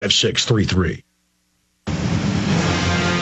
5633.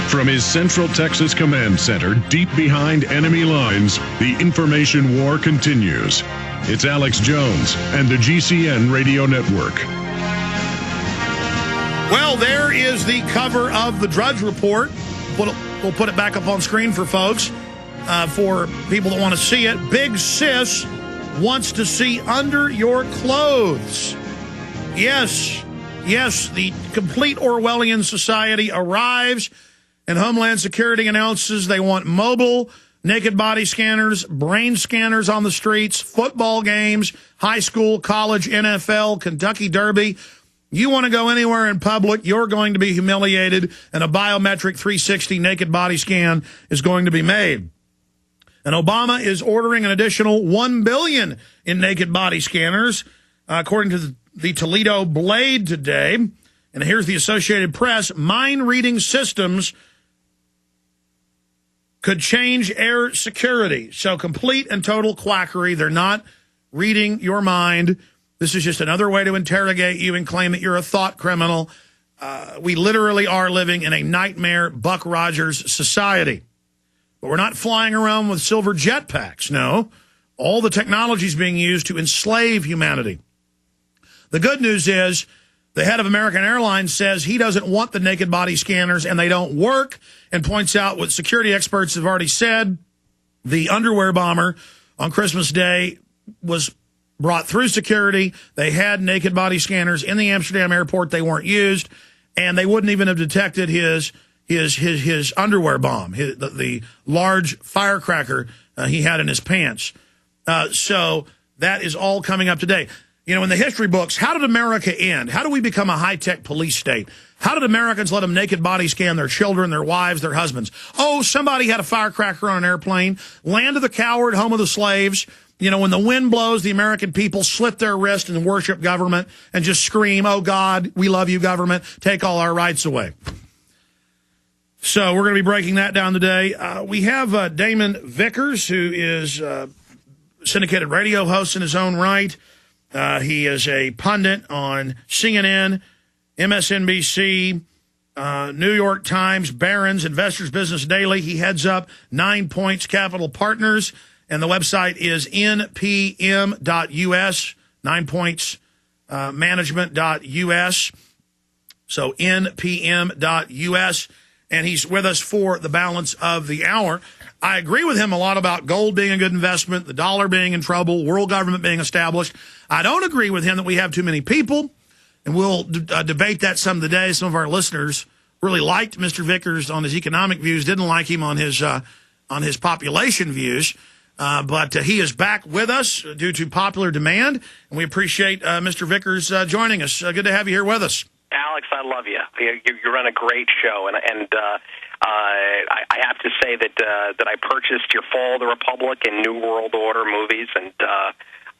From his Central Texas Command Center, deep behind enemy lines, the information war continues. It's Alex Jones and the GCN Radio Network. Well, there is the cover of the Drudge Report. We'll put it back up on screen for folks, for people that want to see it. Big Sis wants to see under your clothes. Yes, the complete Orwellian society arrives, and Homeland Security announces they want mobile naked body scanners, brain scanners on the streets, football games, high school, college, NFL, Kentucky Derby. You want to go anywhere in public, you're going to be humiliated, and a biometric 360 naked body scan is going to be made. And Obama is ordering an additional $1 billion in naked body scanners, according to the Toledo Blade today. And here's the Associated Press. Mind-reading systems could change air security. So complete and total quackery. They're not reading your mind. This is just another way to interrogate you and claim that you're a thought criminal. We literally are living in a nightmare Buck Rogers society. But we're not flying around with silver jetpacks. No, all the technology is being used to enslave humanity. The good news is the head of American Airlines says he doesn't want the naked body scanners and they don't work, and points out what security experts have already said. The underwear bomber on Christmas Day was brought through security. They had naked body scanners in the Amsterdam airport. They weren't used, and they wouldn't even have detected his underwear bomb, the large firecracker he had in his pants. So that is all coming up today. You know, in the history books, how did America end? How do we become a high-tech police state? How did Americans let them naked body scan their children, their wives, their husbands? Oh, somebody had a firecracker on an airplane. Land of the coward, home of the slaves. You know, when the wind blows, the American people slit their wrist and worship government and just scream, oh, God, we love you, government. Take all our rights away. So we're going to be breaking that down today. We have Damon Vickers, who is syndicated radio host in his own right. He is a pundit on CNN, MSNBC, New York Times, Barron's, Investors Business Daily. He heads up 9 Points Capital Partners, and the website is npm.us, 9 Points management.us. So npm.us, and he's with us for the balance of the hour. I agree with him a lot about gold being a good investment, the dollar being in trouble, world government being established. I don't agree with him that we have too many people, and we'll debate that some today. Some of our listeners really liked Mr. Vickers on his economic views, didn't like him on his population views. But he is back with us due to popular demand, and we appreciate Mr. Vickers joining us. Good to have you here with us. Alex, I love you. You run a great show, and I have to say that I purchased your Fall of the Republic and New World Order movies, and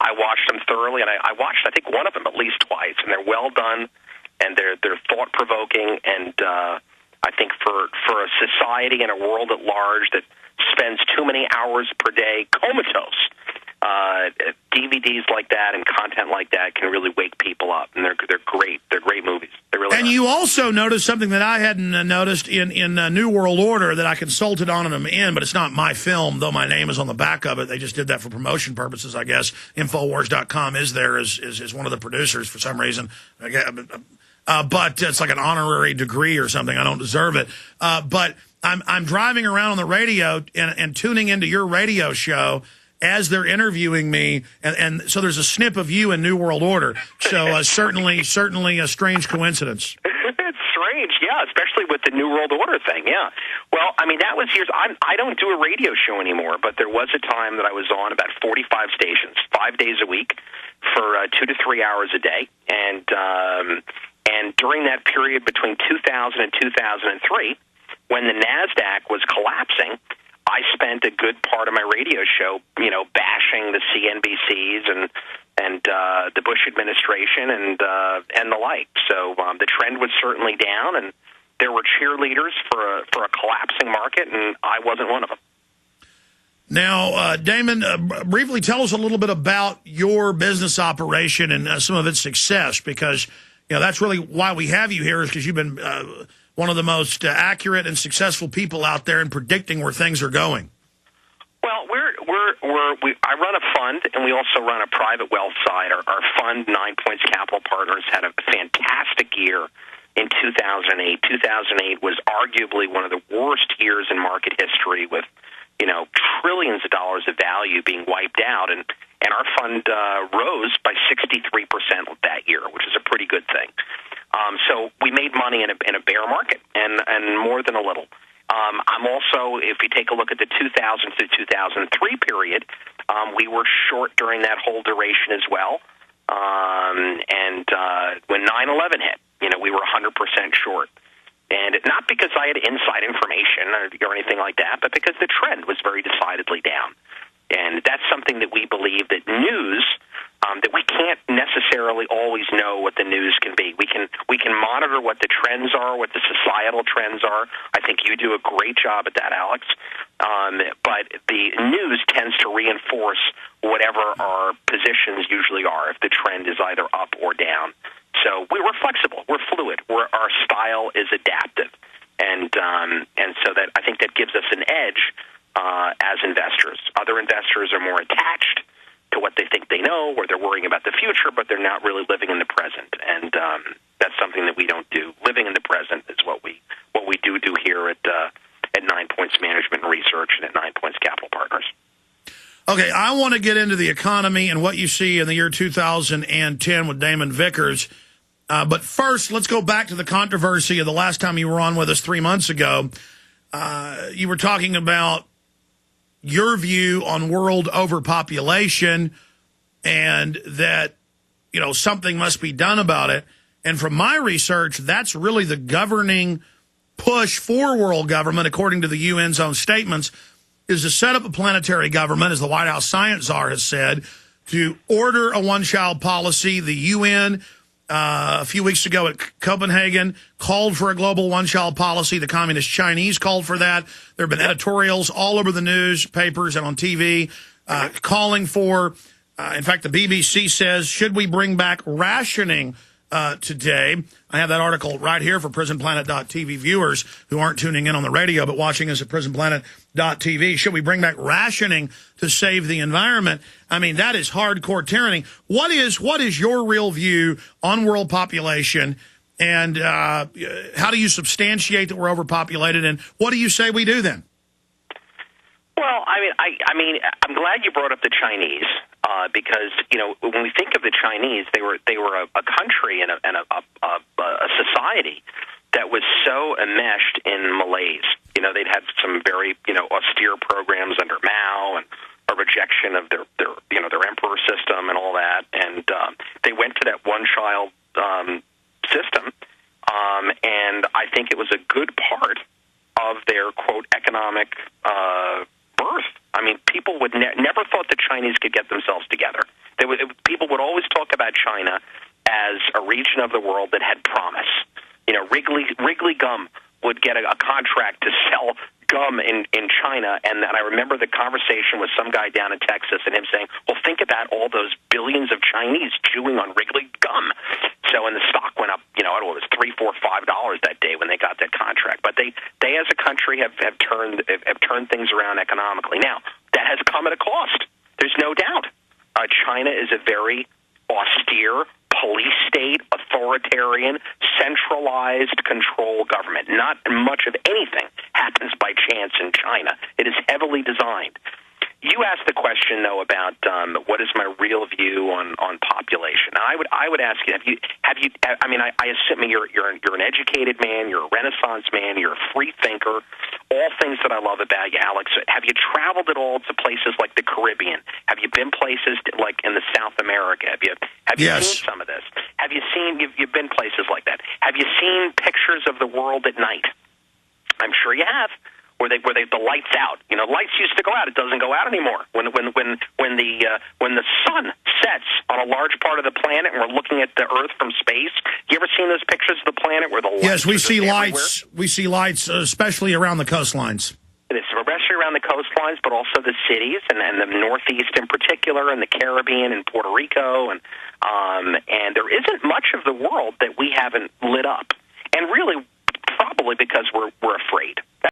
I watched them thoroughly, and I watched, I think, one of them at least twice, and they're well done, and they're thought-provoking, and I think for a society and a world at large that spends too many hours per day comatose, DVDs like that and content like that can really wake people up, and they're great. They're great movies. They really are. You also noticed something that I hadn't noticed in New World Order that I consulted on them in, but it's not my film, though my name is on the back of it. They just did that for promotion purposes, I guess. Infowars.com is there as one of the producers for some reason. But it's like an honorary degree or something. I don't deserve it. But I'm driving around on the radio and tuning into your radio show as they're interviewing me, and so there's a snip of you in New World Order. So certainly a strange coincidence. It's strange, yeah, especially with the New World Order thing, yeah. Well, I mean, that was years. I don't do a radio show anymore, but there was a time that I was on about 45 stations, 5 days a week, for 2 to 3 hours a day, and during that period between 2000 and 2003, when the NASDAQ was collapsing, I spent a good part of my radio show, bashing the CNBCs and the Bush administration and the like. So the trend was certainly down, and there were cheerleaders for a collapsing market, and I wasn't one of them. Now, Damon, briefly tell us a little bit about your business operation and some of its success, because that's really why we have you here, is because you've been one of the most accurate and successful people out there in predicting where things are going. Well, I run a fund, and we also run a private wealth side. Our fund, 9 Points Capital Partners, had a fantastic year in 2008. 2008 was arguably one of the worst years in market history, with trillions of dollars of value being wiped out, and our fund rose by 63% that year, which is a pretty good thing. So we made money in a bear market, and more than a little. I'm also, if you take a look at the 2000 to 2003 period, we were short during that whole duration as well. And when 9/11 hit, we were 100% short. And not because I had inside information or anything like that, but because the trend was very decidedly down. And that's something that we believe, that news, that we can't necessarily always know what the news can be. We can monitor what the trends are, what the societal trends are. I think you do a great job at that, Alex. But the news tends to reinforce whatever our positions usually are, if the trend is either up or down. So we're flexible, we're fluid, our style is adaptive, and so that I think that gives us an edge as investors. Other investors are more attached to what they think they know, or they're worrying about the future, but they're not really living in the present, and that's something that we don't do. Living in the present is what we do here at 9 Points Management and Research and at 9 Points Capital Partners. Okay, I want to get into the economy and what you see in the year 2010 with Damon Vickers. But first, let's go back to the controversy of the last time you were on with us 3 months ago. You were talking about your view on world overpopulation and that, something must be done about it. And from my research, that's really the governing push for world government, according to the UN's own statements, is to set up a planetary government, as the White House science czar has said, to order a one-child policy. The UN, a few weeks ago at Copenhagen, called for a global one-child policy. The Communist Chinese called for that. There have been editorials all over the newspapers and on TV calling for, in fact, the BBC says, should we bring back rationing today? I have that article right here for PrisonPlanet.tv viewers who aren't tuning in on the radio but watching us at PrisonPlanet.tv. Should we bring back rationing to save the environment? I mean, that is hardcore tyranny. What is your real view on world population, and how do you substantiate that we're overpopulated, and what do you say we do then? Well, I mean, I'm glad you brought up the Chinese. Because when we think of the Chinese, they were a country and a society that was so enmeshed in malaise. They'd had some very austere programs under Mao and a rejection of their emperor system and all that, and they went to that one-child system, and I think it was a good part of their quote economic birth. I mean, people would never thought the Chinese could get themselves together. People would always talk about China as a region of the world that had promise. Wrigley Gum would get a contract to sell gum in China, and I remember the conversation with some guy down in Texas and him saying, well, think about all those billions of Chinese chewing on Wrigley Gum. So, and the stock went up, it was $3, $4, $5 that day when they got that contract. But they as a country have turned things around economically. Now, that has come at a cost. There's no doubt. China is a very austere, police state, authoritarian, centralized control government. Not much of anything happens by chance in China. It is heavily designed. You asked the question, though, about what is my real view on population. I would ask you, have you? I mean, I assume you're an educated man, you're a Renaissance man, you're a free thinker. All things that I love about you, Alex. Have you traveled at all to places like the Caribbean? Have you been places like in the South America? Have you Yes. seen some of this? Have you seen? You've been places like that. Have you seen pictures of the world at night? I'm sure you have. Where the lights out, lights used to go out. It doesn't go out anymore. When the sun sets on a large part of the planet, and we're looking at the Earth from space. You ever seen those pictures of the planet where the lights? Yes, we see lights. Everywhere? We see lights, especially around the coastlines. Especially around the coastlines, but also the cities and the Northeast in particular, and the Caribbean and Puerto Rico, and there isn't much of the world that we haven't lit up, and really probably because we're afraid.